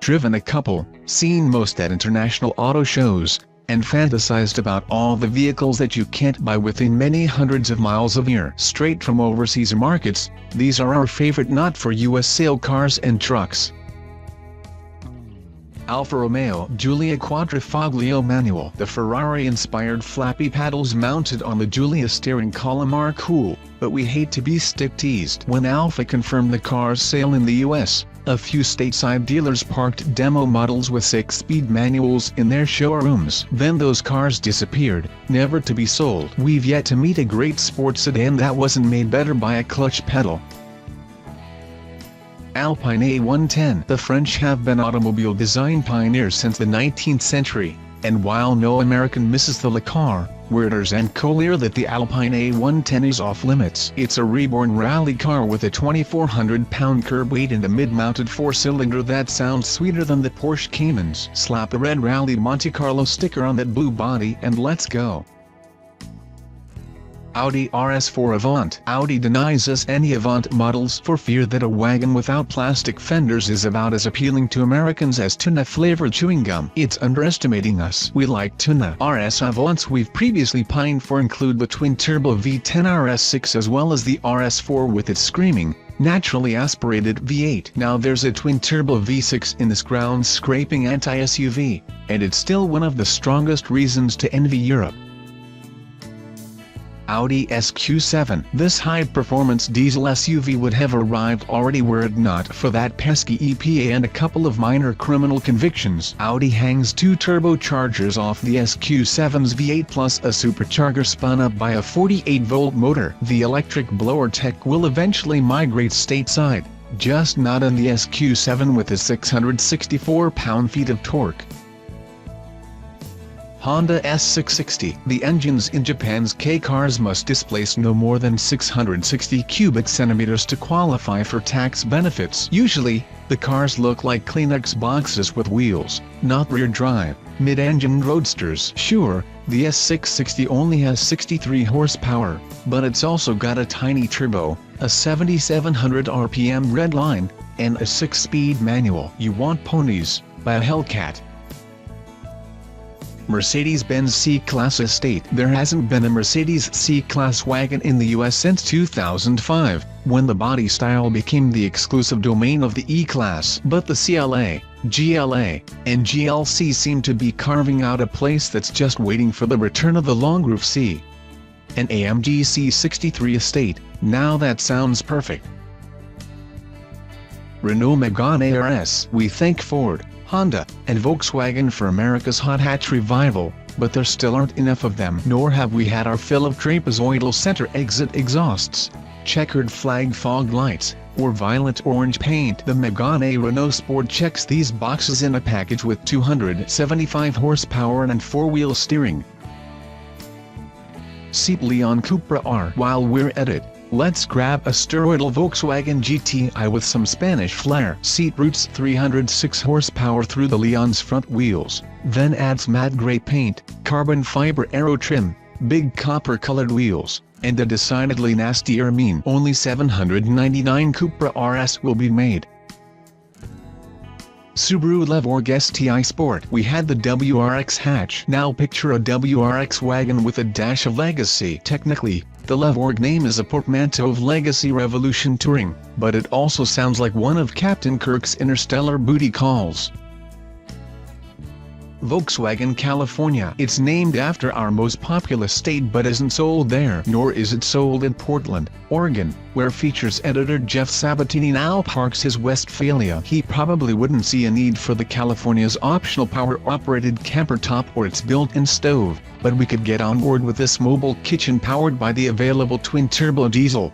Driven a couple, seen most at international auto shows, and fantasized about all the vehicles that you can't buy within many hundreds of miles of here. Straight from overseas markets, these are our favorite not-for-U.S. sale cars and trucks. Alfa Romeo Giulia Quadrifoglio Manual. The Ferrari-inspired flappy paddles mounted on the Giulia steering column are cool, but we hate to be stick-teased. When Alfa confirmed the car's sale in the US, a few stateside dealers parked demo models with 6-speed manuals in their showrooms. Then those cars disappeared, never to be sold. We've yet to meet a great sports sedan that wasn't made better by a clutch pedal. Alpine A110. The French have been automobile design pioneers since the 19th century, and while no American misses the Le car, worders and clear that the Alpine A110 is off limits. It's a reborn rally car with a 2,400-pound curb weight and a mid-mounted 4-cylinder that sounds sweeter than the Porsche Caymans. Slap the red Rally Monte Carlo sticker on that blue body and let's go. Audi RS4 Avant. Audi denies us any Avant models for fear that a wagon without plastic fenders is about as appealing to Americans as tuna-flavored chewing gum. It's underestimating us. We like tuna. RS Avants we've previously pined for include the twin-turbo V10 RS6 as well as the RS4 with its screaming, naturally aspirated V8. Now there's a twin-turbo V6 in this ground-scraping anti-SUV, and it's still one of the strongest reasons to envy Europe. Audi SQ7. This high-performance diesel SUV would have arrived already were it not for that pesky EPA and a couple of minor criminal convictions. Audi hangs two turbochargers off the SQ7's V8 plus a supercharger spun up by a 48-volt motor. The electric blower tech will eventually migrate stateside, just not in the SQ7 with his 664 pound-feet of torque. Honda S660. The engines in Japan's K cars must displace no more than 660 cubic centimeters to qualify for tax benefits. Usually, the cars look like Kleenex boxes with wheels, not rear drive, mid-engine roadsters. Sure, the S660 only has 63 horsepower, but it's also got a tiny turbo, a 7,700 RPM redline, and a 6-speed manual. You want ponies? Buy a Hellcat. Mercedes-Benz C-Class Estate. There hasn't been a Mercedes C-Class wagon in the US since 2005, when the body style became the exclusive domain of the E-Class. But the CLA, GLA, and GLC seem to be carving out a place that's just waiting for the return of the long-roof C. An AMG C63 Estate. Now that sounds perfect. Renault Megane RS. We thank Ford, Honda, and Volkswagen for America's hot hatch revival, but there still aren't enough of them. Nor have we had our fill of trapezoidal center exit exhausts, checkered flag fog lights, or violet orange paint. The Megane Renault Sport checks these boxes in a package with 275 horsepower and 4-wheel steering. Seat Leon Cupra R. While we're at it, let's grab a steroidal Volkswagen GTI with some Spanish flair. Seat roots 306 horsepower through the Leon's front wheels, then adds matte gray paint, carbon fiber aero trim, big copper-colored wheels, and a decidedly nastier mien. Only 799 Cupra RS will be made. Subaru Levorg STI Sport. We had the WRX hatch. Now picture a WRX wagon with a dash of legacy. Technically, the Levorg name is a portmanteau of Legacy Revolution Touring, but it also sounds like one of Captain Kirk's interstellar booty calls. Volkswagen California. It's named after our most populous state but isn't sold there. Nor is it sold in Portland, Oregon, where features editor Jeff Sabatini now parks his Westphalia. He probably wouldn't see a need for the California's optional power-operated camper top or its built-in stove, but we could get on board with this mobile kitchen powered by the available twin-turbo diesel.